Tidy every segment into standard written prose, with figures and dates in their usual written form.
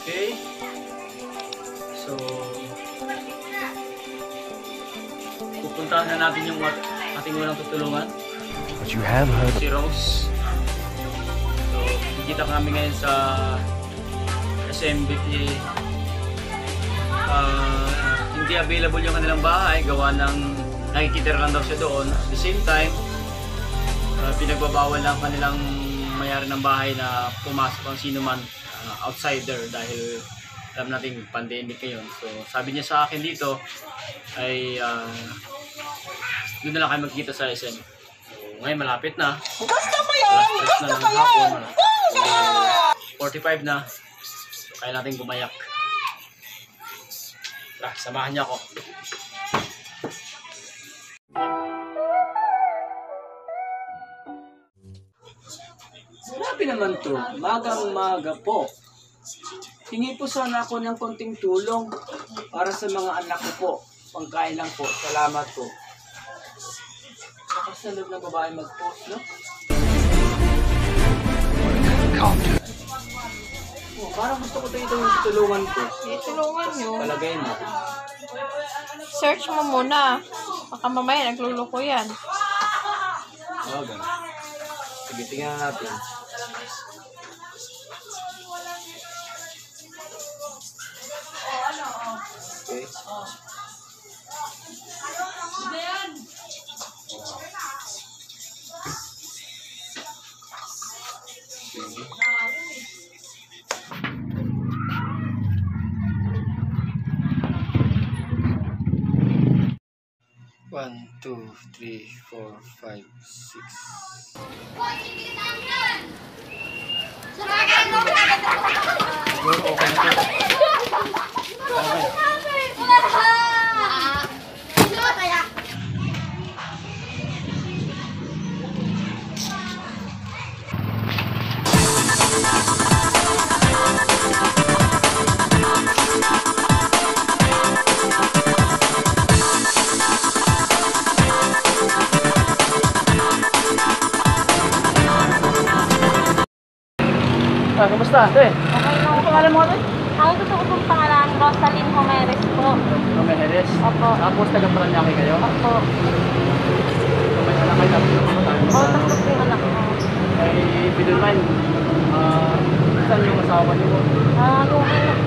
Okay. So, pupuntahan na natin yung ating walang tutulungan. But you have heard Si Rose. So, kita kami ngayon sa SMBT. Hindi available yung kanilang bahay. Gawa ng nakikitira lang daw siya doon. At the same time, pinagbabawal lang kanilang mayari ng bahay na pumasok ang sino man outsider dahil alam natin pandemic ngayon. So sabi niya sa akin dito ay doon na lang kayo magkita sa SM. So ngayon malapit na. Gusto ko yan! Gusto ko yan! 45 na. So kaya natin gumayak. Tara, samahan niya ako. Grabe naman to, magang-maga po. Hingi po sana ako ng konting tulong para sa mga anak ko po. Pangkain lang po, salamat po. Nakasalog na babae mag-post, no? Oh, parang gusto ko ito yung tulungan ko. Tulungan nyo. Palagay mo. Search mo muna. Baka mamaya nagluloko yan. Oh, ganun. Sige, tingnan natin. Okay. One, two, three, 4, 5, 6. Siguro okay na to. Okay. 'Kumusta, ate? Okay lang. Ano pangalan mo, ate? Ang totoo kong pangalan, Rosalyn Homeres po. Romejeres. Opo. Tapos taga-Paranaque kayo? Opo. So, may anak kayo, tapos yung mga Oo, tatlo po yung anak ko. Ay, Bidulman, saan yung asawa niyo po?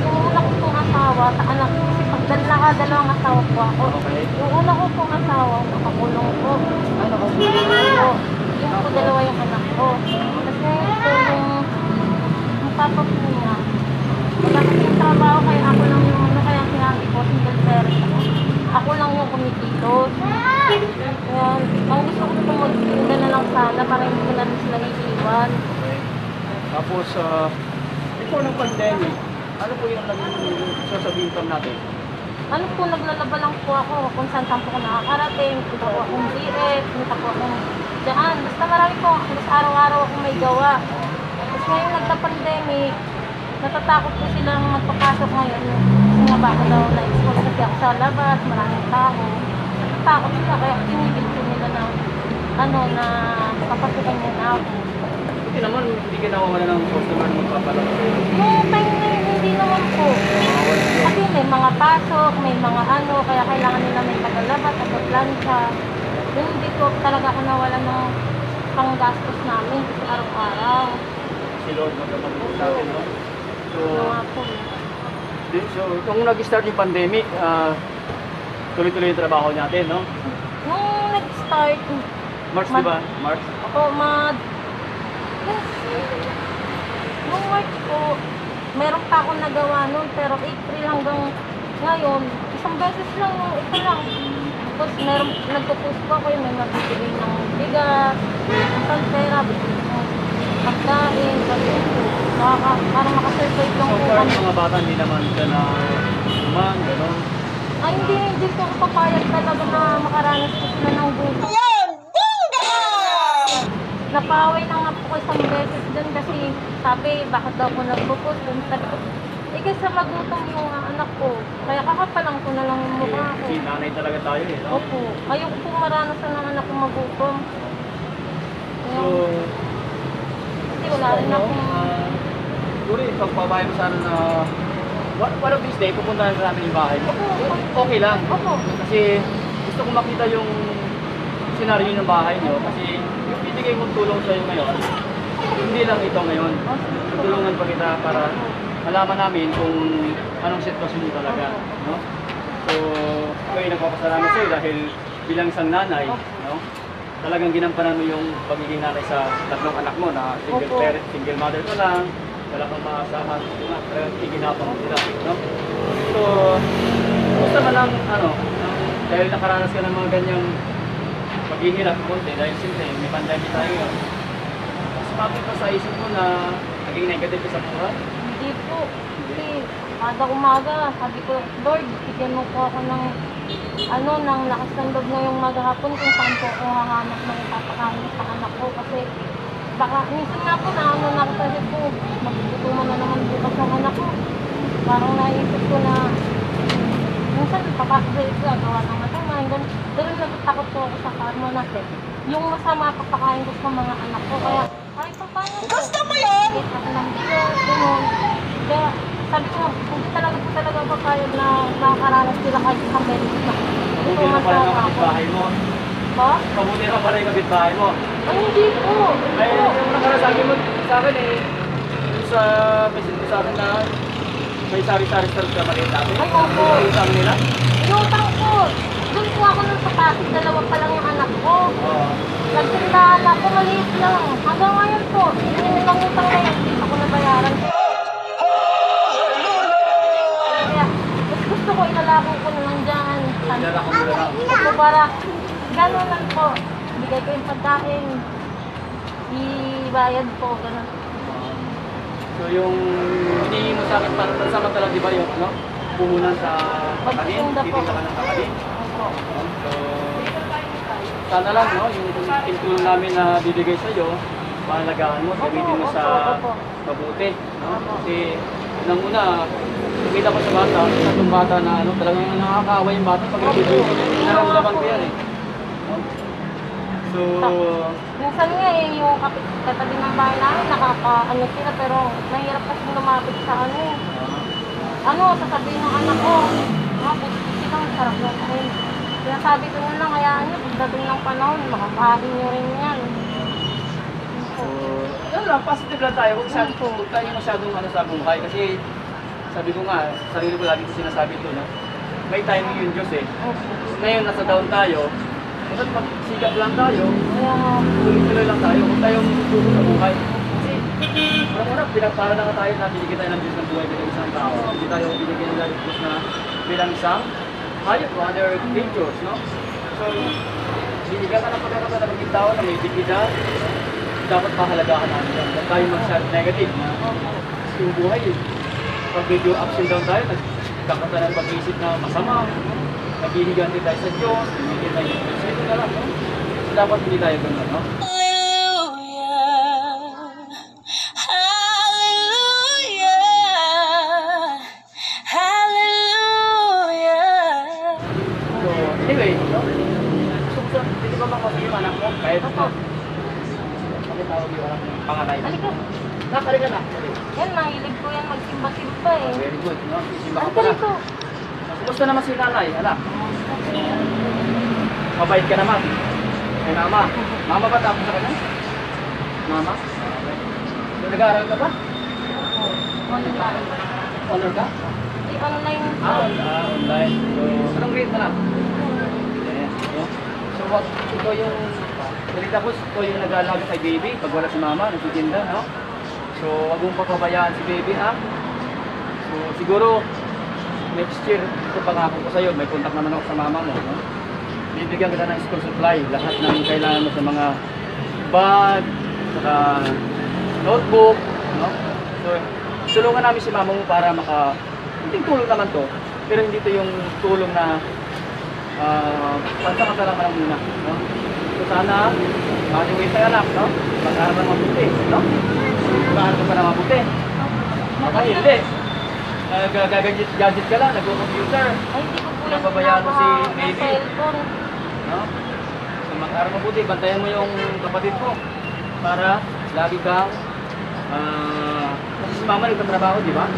Yung una ko pong asawa, sa anak ko, kasi dalawang asawa po ako. Okay. Yung una ko pong asawa, nakakulong po. Ano ko? Po. Yung po dalawa yung anak ko. Tapos ngayon po yung papa po niya. Bakit yung trabaho kaya ako lang yung kaya sinabi ko, single parent ako. Ako lang yung kumikitos. Kaya, ang gusto ko po magtinda na lang sana para hindi ko na rin sila iiwan. Tapos, before ng pandemic, ano po yung sasabihin pa natin? Ano po, naglalaba lang po ako kung saan po ako nakakarating. Punta po akong direct, punta po akong dyan. Basta marami po, basta araw-araw akong may gawa. Tapos ngayon nagka-pandemic, natatakot po silang magpapasok ngayon. Kasi nga baka daw na-expose kasi ako sa labas, maraming tao. Natatakot sila, kaya tinigil po nila na na papasukan niya na ako. Buti naman, hindi ka nawawala ng customer na magpapalaki. Nung time na yun, hindi naman po. Kasi may mga pasok, may mga kaya kailangan nila may tagalabas, taga-plancha. Yun, hindi po talaga ako nawala ng panggastos namin kasi araw-araw. Si Lord magpapalaki natin, no? So, Mga po. nung nag-start yung pandemic, tuloy-tuloy yung trabaho natin, no? Nung nag-start, March, di ba? March? ako nung March po, meron pa akong nagawa nun, pero April hanggang ngayon, isang beses lang, ito lang. Tapos meron, nagpo-post po ako yung may magbibigay ng bigas, ng pera, bibigay ng pagkain, para makasurvive lang So po far, kami. mga bata hindi naman ka na naman, gano'n. Ay, hindi po ako papayag talaga na makaranas po sila ng gutom. Napaway na nga po ko isang beses dun kasi sabi, bakit daw ako nagpo-post dun. Sabi ko, kasi magutom yung anak ko. Kaya kakapalang ko na lang yung mukha ko. Si nanay talaga tayo eh, no? Opo. Ayoko po maranasan ng anak ko magutom. So, Kasi wala rin akong... siguro ipagpapahay mo sana na one of these days, pupuntahan na namin yung bahay mo. Okay lang. Opo. Kasi gusto ko makita yung senaryo ng bahay nyo. Kasi yung bibigay kong tulong sa'yo ngayon, hindi lang ito ngayon. Tutulungan pa kita para malaman namin kung anong sitwasyon mo talaga. No? So, kayo nagpapasalamat sa'yo dahil bilang isang nanay, no? Talagang ginampanan mo yung pagiging nanay sa tatlong anak mo na single parent, single mother ka lang, wala kang maasahan, talagang iginapang mo sila. No? So, gusto man lang, dahil nakaranas ka ng mga ganyang paghihirap konti, dahil siyempre may pandemic tayo yun. Sumabit pa sa isip mo na naging negative ka sa buhay? Hindi po. Kasi kada umaga, sabi ko, Lord, bigyan mo po ako ng ng lakas ng loob ngayong maghapon kung saan po ako hahanap ng ipapakain sa anak ko. Kasi baka, minsan nga po na ako kasi po, magtutuman na naman bukas ng anak ko. Parang naisip ko na, minsan papasok sa gawa ng masama. Pero natatakot po ako sa karma natin. Yung masama papakain ko sa mga anak ko. Kaya, kahit pa paano po. Gusto mo yan? Kahit ako ng bigas, gano'n. Kaya, sabi ko, hindi talaga papayag na nakakaranas sila kahit sa Amerika. Mabuti na pala ng kapitbahay mo. Ba? Mabuti na pala yung kapitbahay mo. Ay, hindi po. Ay, yung nakarasabi mo sa akin yung sa message mo sa akin na may sari-sari sa maliit natin. Ay, opo. Yung utang nila. Inutang po. Doon po ako nung sa Pasig, dalawa pa lang yung anak ko. Oo. Nagtindahan ako, maliit lang. Hanggang ngayon po, yun lang utang na yun. Hindi ako nabayaran. Kaya, mas gusto ko ilalako ko na lang dyan. Ilalako mo na lang. Opo, para gano'n lang po. Bigay ko yung pagkain. Ibayad po, gano'n. So yung hinihingi mo sa akin pansamantala, di ba yung puhunan sa kakanin, Pagtitinda po. titinda ka ng kakanin. Opo. So, sana lang, yung tulong namin na bibigay sa iyo, mahalagaan mo, gamitin mo sa Opo. mabuti. No? Kasi, unang-una, nakita ko sa bata, itong bata na talagang nakakaawa yung bata pag nabibigay ko. Naramdaman ko yan eh. No? So, Minsan nga yung katabi ng bahay namin, sila, pero mahirap kasi lumapit sa sasabihin ng anak ko, buti lang, sarap ng kain. Sinasabi ko na lang, hayaan niyo, pagdating ng panahon, makakain niyo rin yan. yun lang, positive lang tayo. Huwag tayo masyadong sa buhay. Kasi, sabi ko nga, sarili ko lagi ko sinasabi ito, no? May timing yung Diyos eh. Ngayon, nasa down tayo, dapat magsigap lang tayo, tuloy-tuloy lang tayo, huwag tayong tutulong sa buhay. Kasi, parang pinagpara na tayo na binigyan tayo ng Diyos ng buhay bilang isang tao. Hindi tayo binigyan ng Diyos na bilang isang hayop o other creatures, no? So, binigyan ka ng pagkakataon na maging tao na may dignidad, dapat pahalagahan natin yan. Huwag tayo mag-self negative na yung buhay. Pag medyo ups and down tayo, nagkakataon ng pag-iisip na masama, naghihigan din tayo sa Diyos, hindi tayo yung pag-isip na lang, no? So, dapat hindi tayo ganun, no? So, anyway, no? Hindi ba makapagin yung anak mo? Kahit ito. Bakit tawag yung anak mo? Pangatay. Halika. Nakali ka na. Yan, mahilig ko yan magsimba-simba eh. Very good, no? Isimba ka Ano pa na. ito? Kumusta naman si nanay, anak? Mabait ka naman. Kay mama. Mama ba tapos sa kanya? Mama? So, nag-aaral ka ba? Online. Honor ka? Di online po. Online. So, anong grade ka na? Yes. So, ito yung balita ko, ito yung nag-aalaga kay baby pag wala si mama, nagtitinda, no? So, wag mong papabayaan si baby, ha? So, siguro, next year, ito pangako ko sa'yo, may contact naman ako sa mama mo, no? Bibigyan kita ng school supply, lahat ng kailangan mo sa mga bag, saka notebook, no? So, tulungan namin si mama mo para hindi tulong naman to, pero hindi to yung tulong na pansamantala ka lang muna, no? So, sana, makiwait tayo anak, no? Mag-aaral ng mabuti, no? Mag-aaral ka pa na mabuti. Baka hindi. Gadget ka lang, nag-computer. Ay, hindi ko po yan Napabayaan mo si baby. cellphone. No? So, mag-aaral mabuti, bantayan mo yung kapatid mo para lagi kang kasi si mama nagtatrabaho, di ba?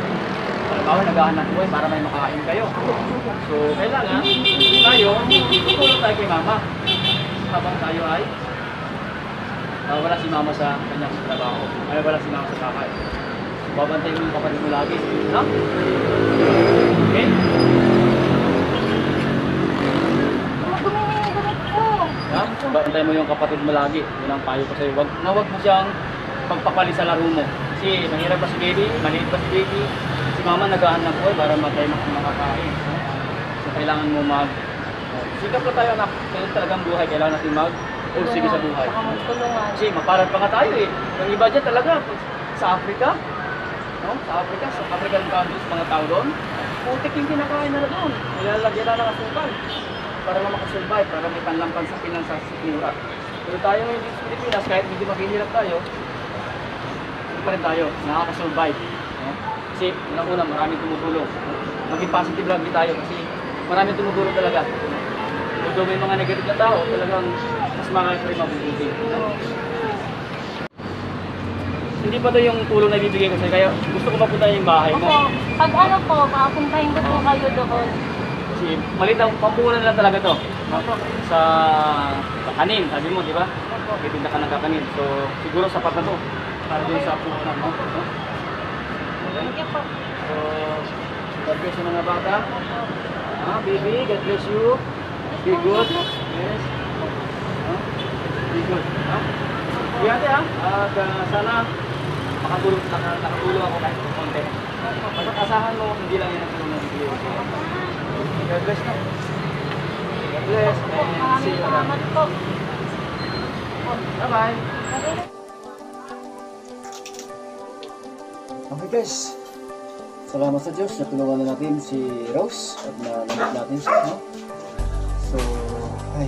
kahoy, naghahanap buhay para may makain kayo. So, kailangan tayo, tutulong tayo kay mama. Habang tayo ay wala si mama sa kanyang trabaho. Ay, wala si mama sa bahay. So, babantay mo yung kapatid mo lagi. No? Okay? Ha? Bantay mo yung kapatid mo lagi. Yun ang payo ko sa'yo. Wag mo siyang pagpapali sa laro mo. Kasi mahirap pa si baby, maliit pa si baby. Si mama naghahanap buhay para matay makakain. So kailangan mo sikap na tayo anak. Kaya talagang buhay. Kailangan natin sige sa buhay. Kasi maparad pa nga tayo eh. Yung iba dyan talaga sa Africa. No? Sa Africa, sa African countries, mga tao doon. Putik yung kinakain na doon. Nilalagyan na ng asukal. Para lang makasurvive, para may panlampan sa pinansasikura. Pero tayo ngayon dito sa Pilipinas, kahit hindi maghihirap tayo, hindi pa rin tayo, nakakasurvive. No? Kasi unang-una, maraming tumutulong. Maging positive lang din tayo kasi maraming tumutulong talaga. Although may mga negative na tao, talagang mas mga rin mabubuti. Hindi pa to yung tulong na ibibigay ko sa'yo, kaya gusto ko mapunta yung bahay mo. Opo, pag ano po, makapuntahin ko po kayo doon. Kasi malit ang pampunan lang talaga to. Opo. Sa kanin, sabi mo, di ba? Opo. Titinda ka ng kakanin. So, siguro sapat na to. Para din sa puhunan mo. No? Thank you po. So, God bless yung mga bata. Baby, God bless you. Be good. Yes. Be good. Sige ate at sana nakatulong ako kahit konti. Basta asahan mo, hindi lang yan ang tulong ng video. God bless na. God bless. And see you around. Salamat po. Bye-bye. Bye-bye. Okay guys. Salamat sa Diyos. Natulungan na natin si Rose at nalagit natin siya. No? So, ay,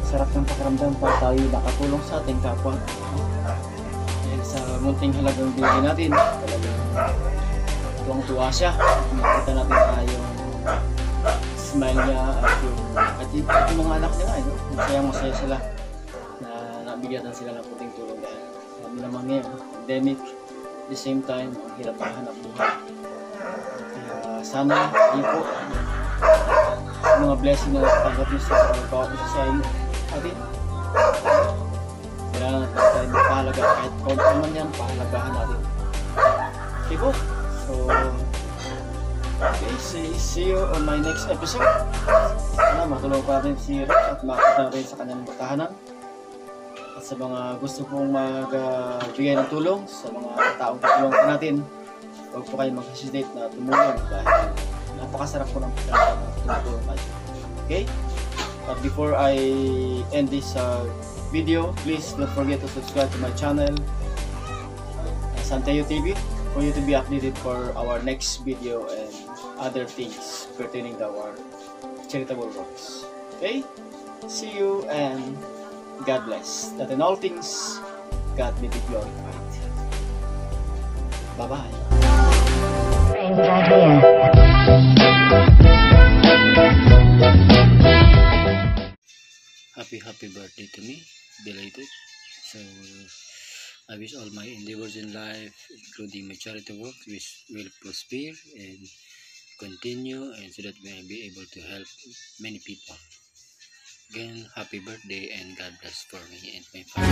sarap ng pakiramdam pa tayo nakatulong sa ating kapwa. Dahil sa munting halagang binigay natin, talagang tuwang-tuwa siya. Makita natin yung smile niya at yung mga anak niya nga. Masayang-masaya sila na nabigyan sila ng puting tulong dahil sabi naman ngayon, pandemic, at the same time, ang hirap na hanap buhay. Kaya sana, yun po, mga blessing na tanggap niyo sa bawat isa sa inyo atin. Kailangan natin tayo magpahalaga kahit konti man yan, pahalagahan natin. Okay po. So, okay, see you on my next episode. Sana matulong pa rin si Rose at makita rin sa kanyang tahanan. At sa mga gusto pong magbigay ng tulong, sa mga taong tutulungan natin, huwag po kayo mag-hesitate na tumulong dahil napakasarap po ng tumutulong kayo. Okay? But before I end this video, please don't forget to subscribe to my channel, Santeo TV, for you to be updated for our next video and other things pertaining to our charitable works. Okay? See you and God bless. That in all things, God may be glorified. Bye-bye. Happy birthday to me, belated. So I wish all my endeavors in life, including my charity work, which will prosper and continue, and so that we may be able to help many people. Again, happy birthday and God bless for me and my family.